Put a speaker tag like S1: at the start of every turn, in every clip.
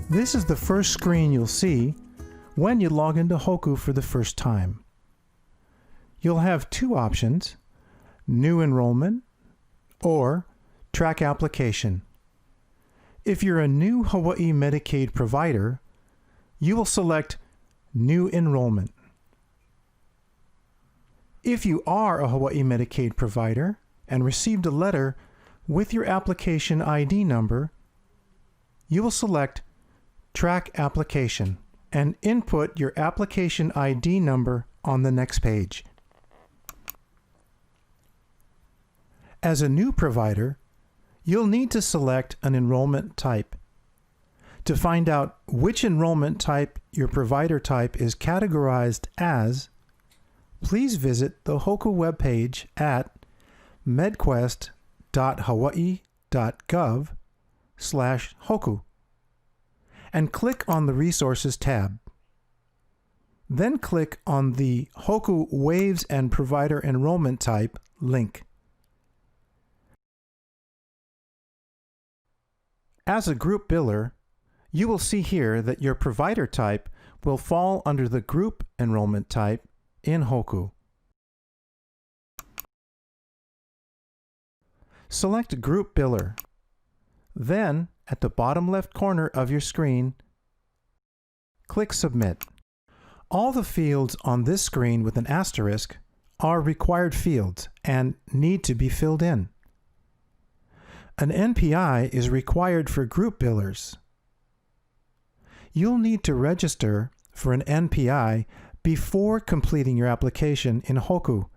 S1: This is the first screen you'll see when you log into HOKU for the first time. You'll have two options: New Enrollment or Track Application. If you're a new Hawaii Medicaid provider, you will select New Enrollment. If you are a Hawaii Medicaid provider and received a letter with your application ID number, you will select Track Application and input your application ID number on the next page. As a new provider, you'll need to select an enrollment type. To find out which enrollment type your provider type is categorized as, please visit the HOKU webpage at medquest.hawaii.gov/HOKU and click on the Resources tab. Then click on the HOKU Waves and Provider Enrollment Type link. As a group biller, you will see here that your provider type will fall under the group enrollment type in HOKU. Select Group Biller. Then, at the bottom left corner of your screen, click Submit. All the fields on this screen with an asterisk are required fields and need to be filled in. An NPI is required for group billers. You'll need to register for an NPI before completing your application in HOKU,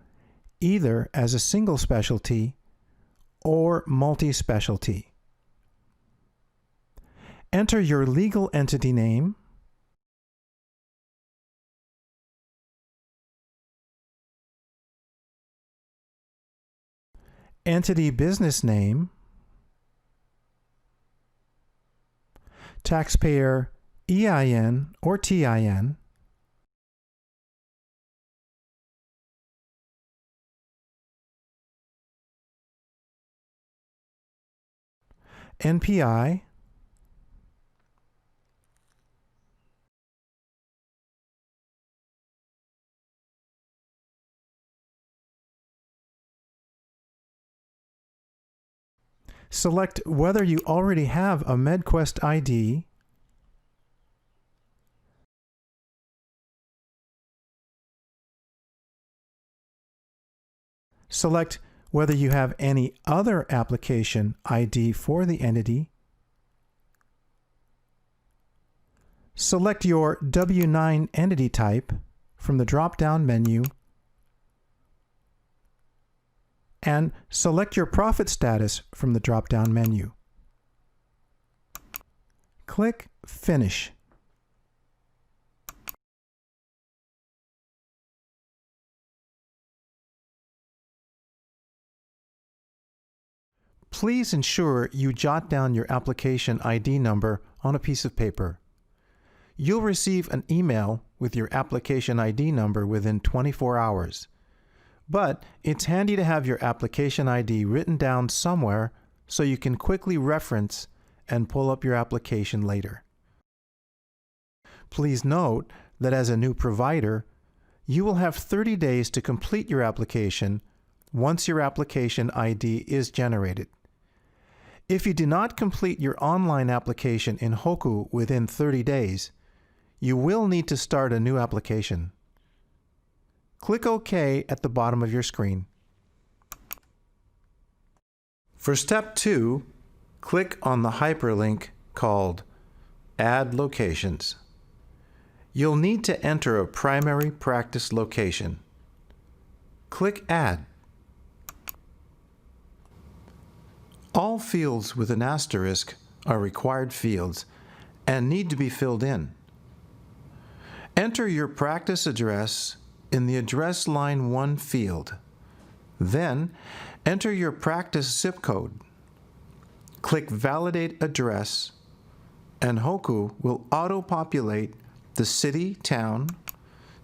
S1: either as a single specialty or multi-specialty. Enter your legal entity name, entity business name, taxpayer EIN or TIN, NPI, select whether you already have a MedQuest ID, select whether you have any other application ID for the entity, select your W-9 entity type from the drop-down menu, and select your profit status from the drop-down menu. Click Finish. Please ensure you jot down your application ID number on a piece of paper. You'll receive an email with your application ID number within 24 hours. But it's handy to have your application ID written down somewhere so you can quickly reference and pull up your application later. Please note that as a new provider, you will have 30 days to complete your application once your application ID is generated. If you do not complete your online application in HOKU within 30 days, you will need to start a new application. Click OK at the bottom of your screen. For Step 2, click on the hyperlink called Add Locations. You'll need to enter a primary practice location. Click Add. All fields with an asterisk are required fields and need to be filled in. Enter your practice address in the Address Line 1 field. Then, enter your practice zip code. Click Validate Address, and HOKU will auto-populate the city, town,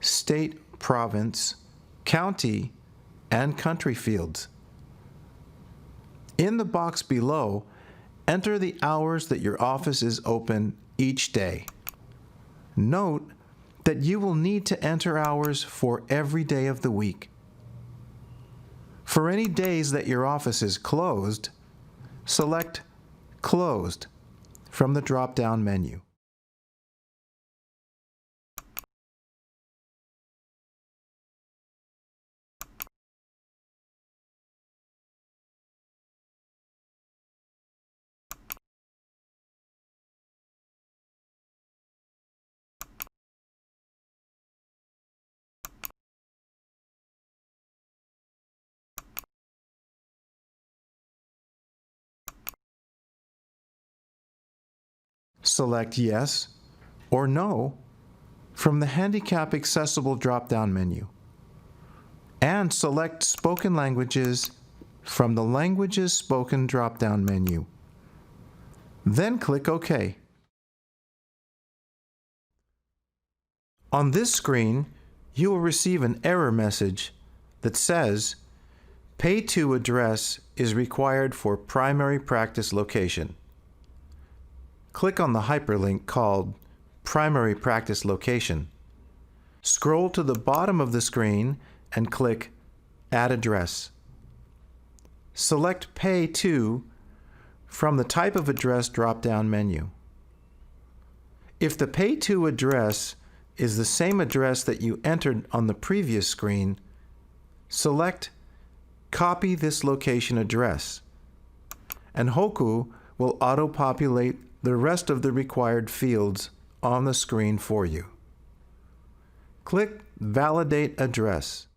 S1: state, province, county, and country fields. In the box below, enter the hours that your office is open each day. Note that you will need to enter hours for every day of the week. For any days that your office is closed, select Closed from the drop-down menu. Select Yes or No from the Handicap Accessible drop-down menu, and select Spoken Languages from the Languages Spoken drop-down menu. Then click OK. On this screen, you will receive an error message that says, Pay to address is required for primary practice location. Click on the hyperlink called Primary Practice Location. Scroll to the bottom of the screen and click Add Address. Select Pay to from the Type of Address drop-down menu. If the Pay to address is the same address that you entered on the previous screen, select Copy this location address, and HOKU will auto-populate the rest of the required fields on the screen for you. Click Validate Address.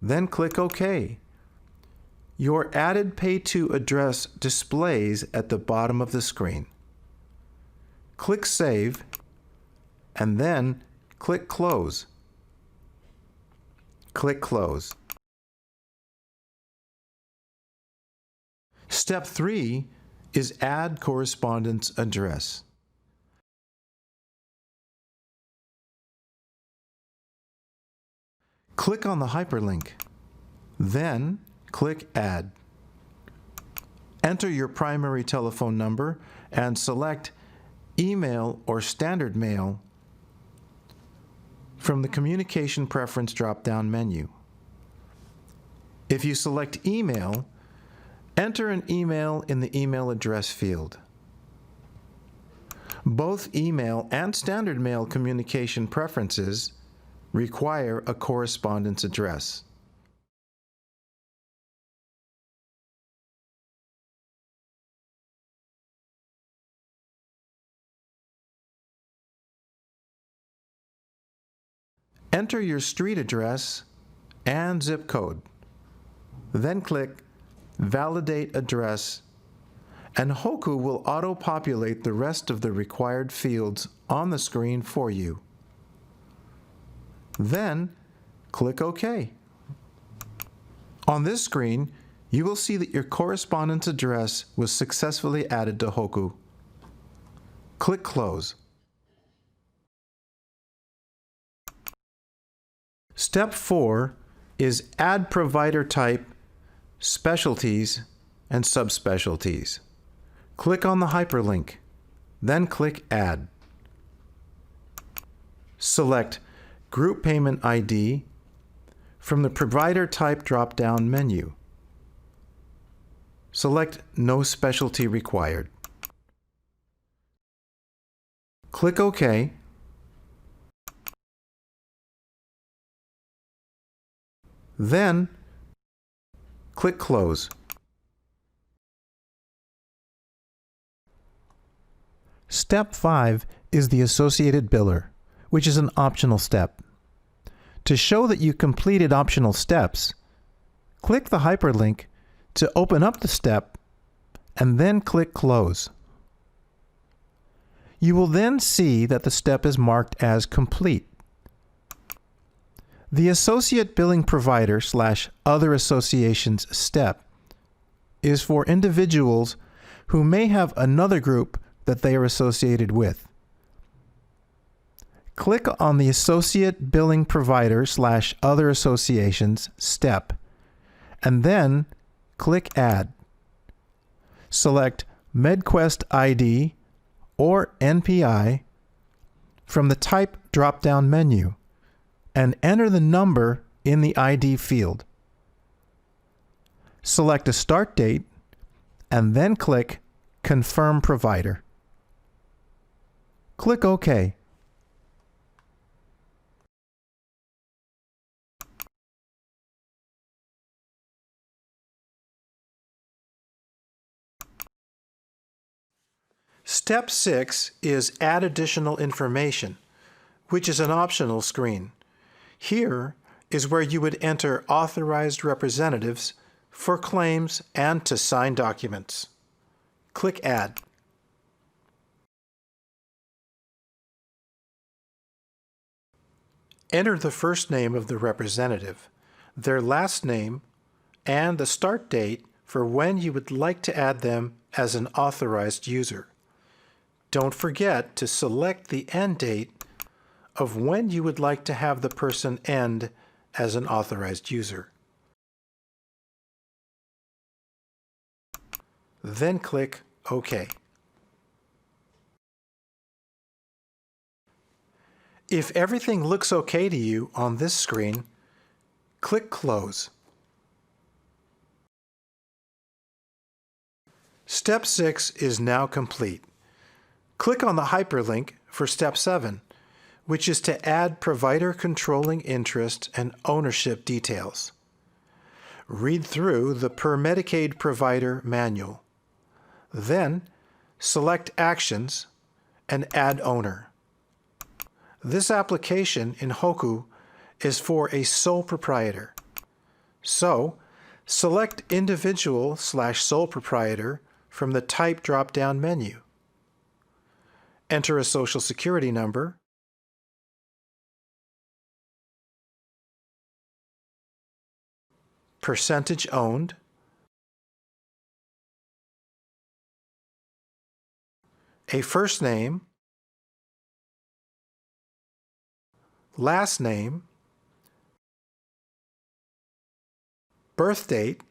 S1: Then click OK. Your added Pay to address displays at the bottom of the screen. Click Save, and then click Close. Click Close. Step 3 is Add Correspondence Address. Click on the hyperlink, then click Add. Enter your primary telephone number and select Email or Standard Mail from the Communication Preference drop-down menu. If you select Email, enter an email in the email address field. Both email and standard mail communication preferences require a correspondence address. Enter your street address and zip code. Then click Validate Address, and HOKU will auto-populate the rest of the required fields on the screen for you. Then click OK. On this screen, you will see that your correspondence address was successfully added to HOKU. Click Close. Step 4 is Add Provider Type, Specialties, and Subspecialties. Click on the hyperlink, then click Add. Select Group Payment ID from the Provider Type drop-down menu. Select No Specialty Required. Click OK. Then click Close. Step 5 is the Associated Biller, which is an optional step. To show that you completed optional steps, click the hyperlink to open up the step and then click Close. You will then see that the step is marked as complete. The Associate Billing Provider / Other Associations step is for individuals who may have another group that they are associated with. Click on the Associate Billing Provider / Other Associations step and then click Add. Select MedQuest ID or NPI from the Type drop-down menu and enter the number in the ID field. Select a start date and then click Confirm Provider. Click OK. Step 6 is Add Additional Information, which is an optional screen. Here is where you would enter authorized representatives for claims and to sign documents. Click Add. Enter the first name of the representative, their last name, and the start date for when you would like to add them as an authorized user. Don't forget to select the end date of when you would like to have the person end as an authorized user. Then click OK. If everything looks okay to you on this screen, click Close. Step 6 is now complete. Click on the hyperlink for Step 7, which is to add provider controlling interest and ownership details. Read through the Per Medicaid Provider Manual. Then, select Actions and Add Owner. This application in HOKU is for a sole proprietor. So, select Individual/Sole Proprietor from the Type drop-down menu. Enter a Social Security number, percentage owned, a first name, last name, birth date,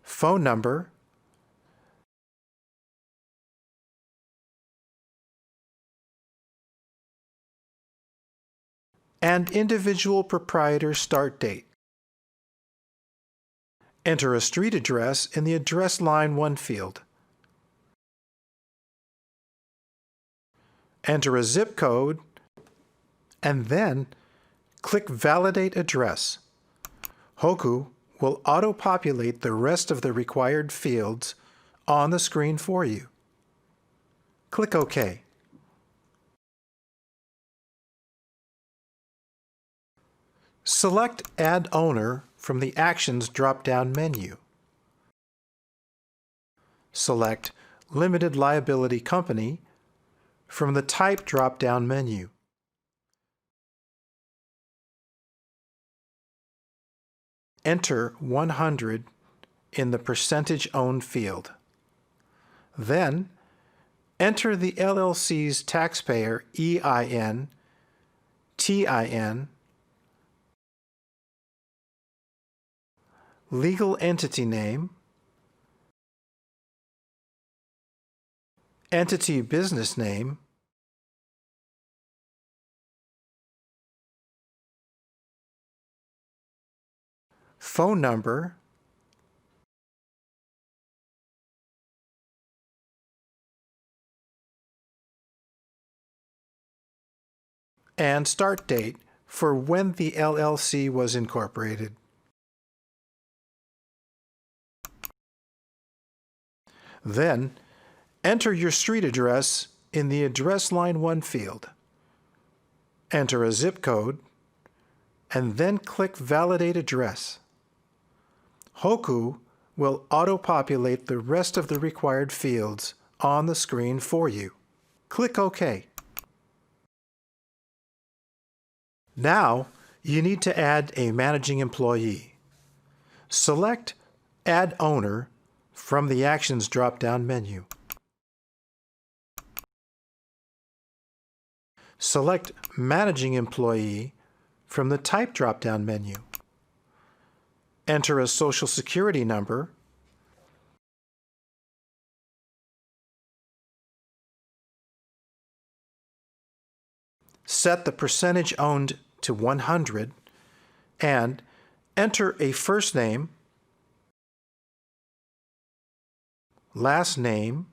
S1: phone number, and individual proprietor start date. Enter a street address in the Address Line 1 field. Enter a zip code, and then click Validate Address. HOKU will auto-populate the rest of the required fields on the screen for you. Click OK. Select Add Owner from the Actions drop-down menu. Select Limited Liability Company from the Type drop-down menu. Enter 100 in the Percentage Owned field. Then, enter the LLC's taxpayer EIN, TIN, legal entity name, entity business name, phone number, and start date for when the LLC was incorporated. Then, enter your street address in the Address Line 1 field. Enter a zip code, and then click Validate Address. HOKU will auto-populate the rest of the required fields on the screen for you. Click OK. Now, you need to add a managing employee. Select Add Owner from the Actions drop-down menu. Select Managing Employee from the Type drop-down menu. Enter a Social Security number, set the percentage owned to 100, and enter a first name, last name,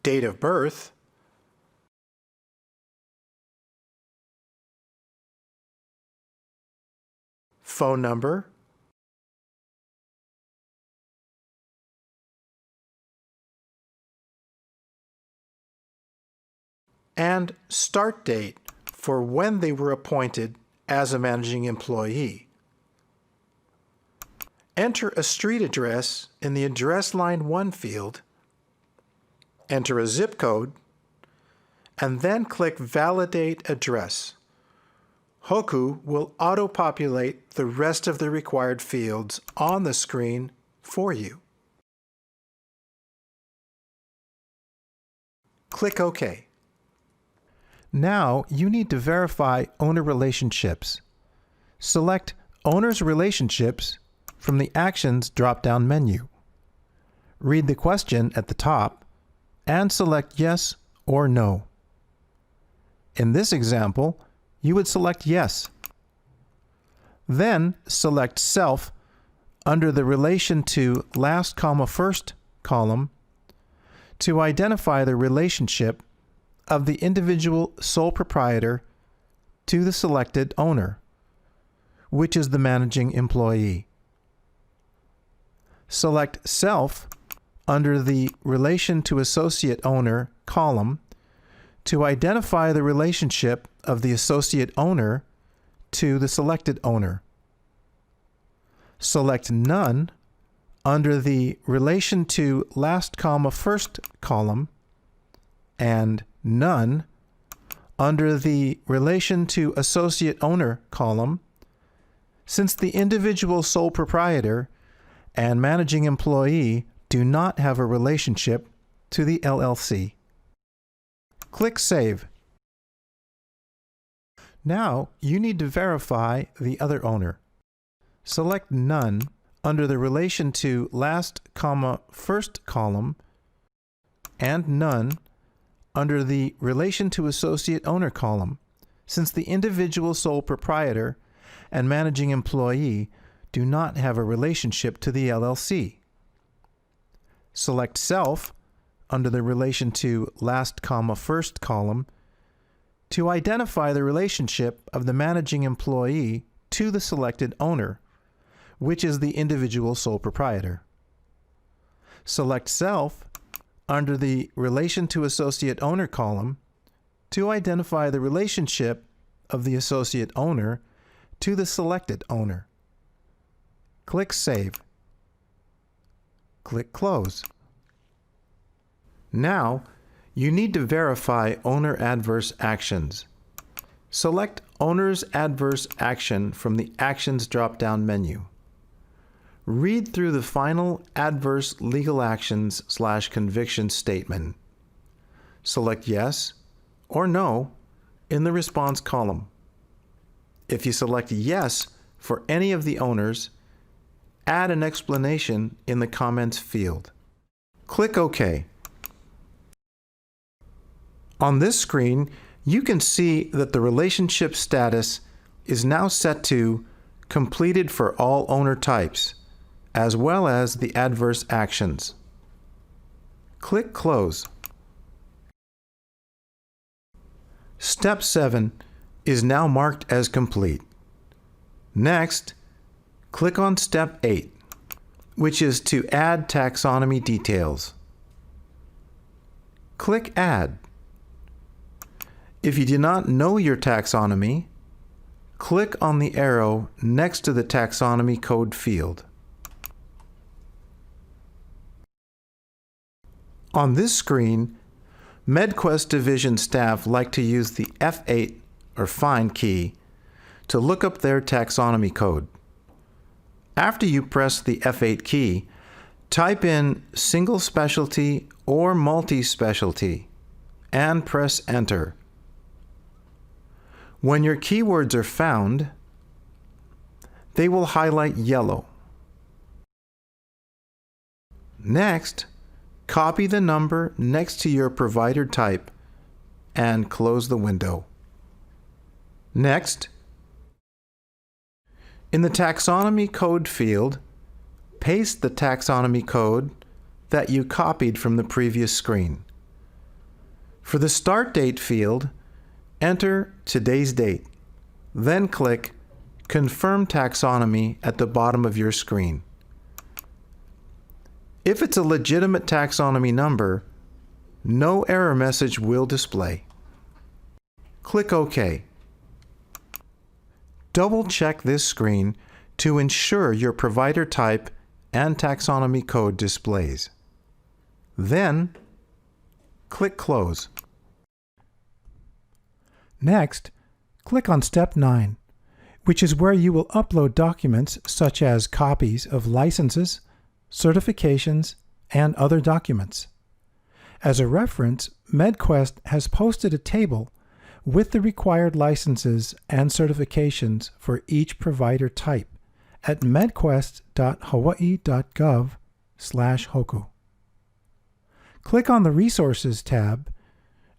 S1: date of birth, phone number, and start date for when they were appointed as a managing employee. Enter a street address in the Address Line 1 field, enter a zip code, and then click Validate Address. HOKU will auto-populate the rest of the required fields on the screen for you. Click OK. Now you need to verify owner relationships. Select Owner's Relationships from the Actions drop-down menu. Read the question at the top and select Yes or No. In this example, you would select Yes. Then select Self under the Relation to Last, First column to identify the relationship of the individual sole proprietor to the selected owner, which is the managing employee. Select Self under the Relation to Associate Owner column to identify the relationship of the associate owner to the selected owner. Select None under the Relation to Last, First column and None under the Relation to Associate Owner column, since the individual sole proprietor and managing employee do not have a relationship to the LLC. Click Save. Now you need to verify the other owner. Select None under the Relation to Last, First column and None under the Relation to Associate Owner column, since the individual sole proprietor and managing employee do not have a relationship to the LLC. Select Self under the Relation to Last, First column to identify the relationship of the managing employee to the selected owner, which is the individual sole proprietor. Select Self under the Relation to Associate Owner column to identify the relationship of the associate owner to the selected owner. Click Save. Click Close. Now, you need to verify owner adverse actions. Select Owner's Adverse Action from the Actions drop-down menu. Read through the final Adverse Legal Actions/Conviction statement. Select Yes or No in the response column. If you select Yes for any of the owners, add an explanation in the comments field. Click OK. On this screen, you can see that the relationship status is now set to Completed for all owner types, as well as the adverse actions. Click Close. Step 7 is now marked as complete. Next, click on Step 8, which is to add taxonomy details. Click Add. If you do not know your taxonomy, click on the arrow next to the taxonomy code field. On this screen, MedQuest Division staff like to use the F8 or Find key to look up their taxonomy code. After you press the F8 key, type in single specialty or multi-specialty and press Enter. When your keywords are found, they will highlight yellow. Next, copy the number next to your provider type and close the window. Next, in the taxonomy code field, paste the taxonomy code that you copied from the previous screen. For the start date field, enter today's date, then click Confirm Taxonomy at the bottom of your screen. If it's a legitimate taxonomy number, no error message will display. Click OK. Double-check this screen to ensure your provider type and taxonomy code displays. Then, click Close.
S2: Next, click on Step 9, which is where you will upload documents such as copies of licenses, certifications, and other documents. As a reference, MedQuest has posted a table with the required licenses and certifications for each provider type at medquest.hawaii.gov/HOKU. Click on the Resources tab,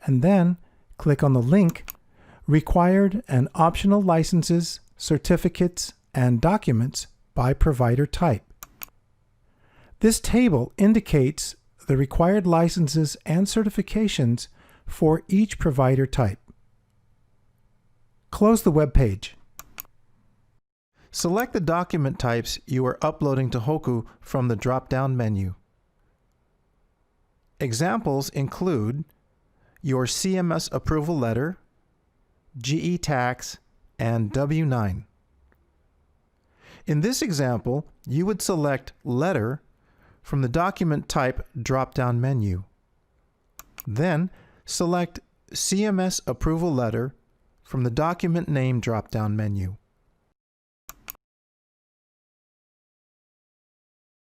S2: and then click on the link Required and Optional Licenses, Certificates, and Documents by Provider Type. This table indicates the required licenses and certifications for each provider type. Close the web page.
S1: Select the document types you are uploading to HOKU from the drop-down menu. Examples include your CMS approval letter, GE tax, and W-9. In this example, you would select Letter from the Document Type drop-down menu. Then, select CMS Approval Letter from the Document Name drop-down menu.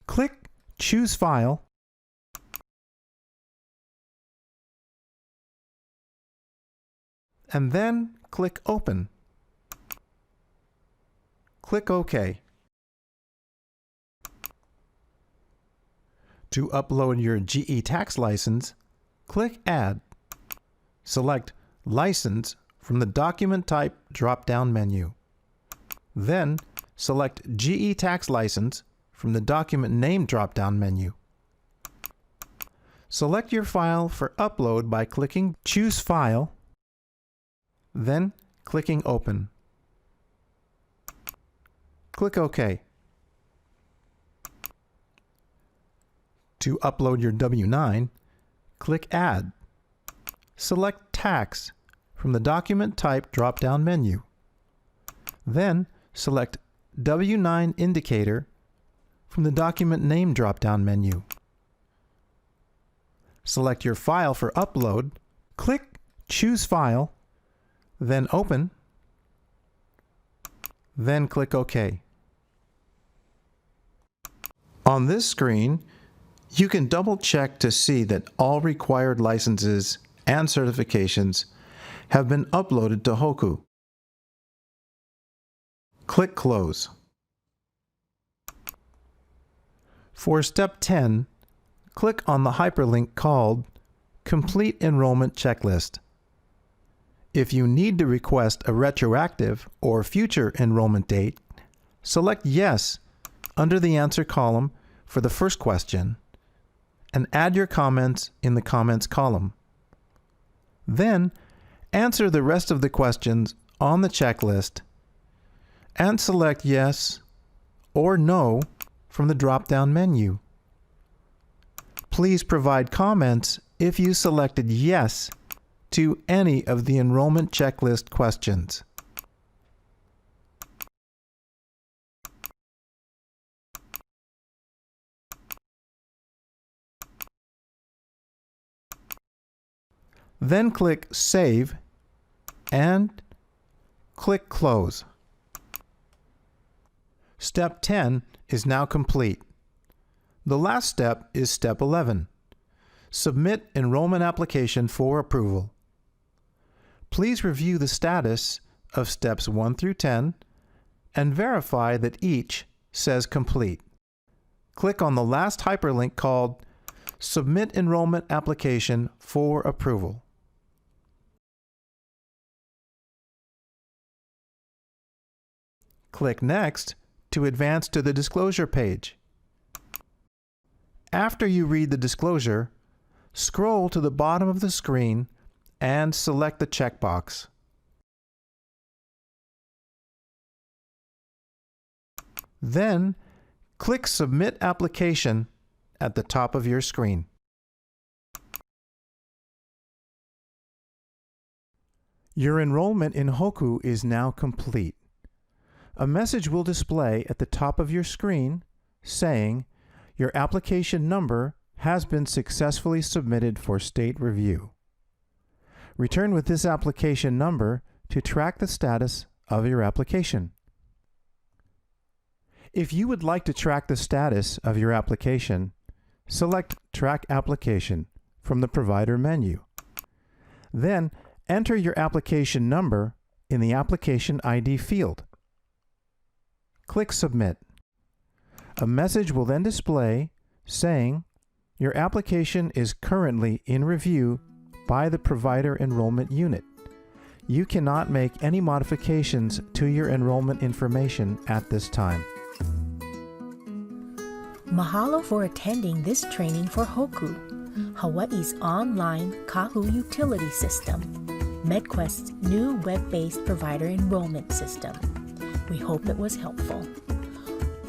S2: Click Choose File,
S1: and then click Open. Click OK. To upload your GE tax license, click Add. Select License from the Document Type drop-down menu. Then, select GE tax license from the Document Name drop-down menu. Select your file for upload by clicking Choose File, then clicking Open. Click OK. To upload your W-9, click Add. Select Tax from the Document Type drop-down menu. Then select W-9 Indicator from the Document Name drop-down menu. Select your file for upload, click Choose File, then Open, then click OK. On this screen, you can double-check to see that all required licenses and certifications have been uploaded to HOKU. Click Close. For Step 10, click on the hyperlink called Complete Enrollment Checklist. If you need to request a retroactive or future enrollment date, select Yes under the answer column for the first question, and add your comments in the comments column. Then, answer the rest of the questions on the checklist and select Yes or No from the drop-down menu. Please provide comments if you selected Yes to any of the enrollment checklist questions. Then click Save and click Close. Step 10 is now complete. The last step is Step 11. Submit enrollment application for approval. Please review the status of steps 1 through 10 and verify that each says complete. Click on the last hyperlink called Submit Enrollment Application for Approval. Click Next to advance to the disclosure page. After you read the disclosure, scroll to the bottom of the screen and select the checkbox. Then, click Submit Application at the top of your screen. Your enrollment in HOKU is now complete. A message will display at the top of your screen saying, "Your application number has been successfully submitted for state review." Return with this application number to track the status of your application. If you would like to track the status of your application, select Track Application from the Provider menu. Then, enter your application number in the Application ID field. Click Submit. A message will then display saying, "Your application is currently in review by the Provider Enrollment Unit. You cannot make any modifications to your enrollment information at this time."
S3: Mahalo for attending this training for HOKU, Hawaii's Online Kahu Utility System, MedQuest's new web-based provider enrollment system. We hope it was helpful.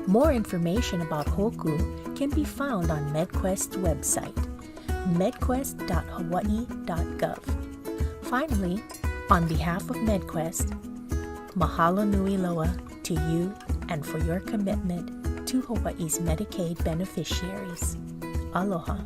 S3: More information about HOKU can be found on MedQuest's website, medquest.hawaii.gov. Finally, on behalf of MedQuest, mahalo nui loa to you and for your commitment to Hawaii's Medicaid beneficiaries. Aloha.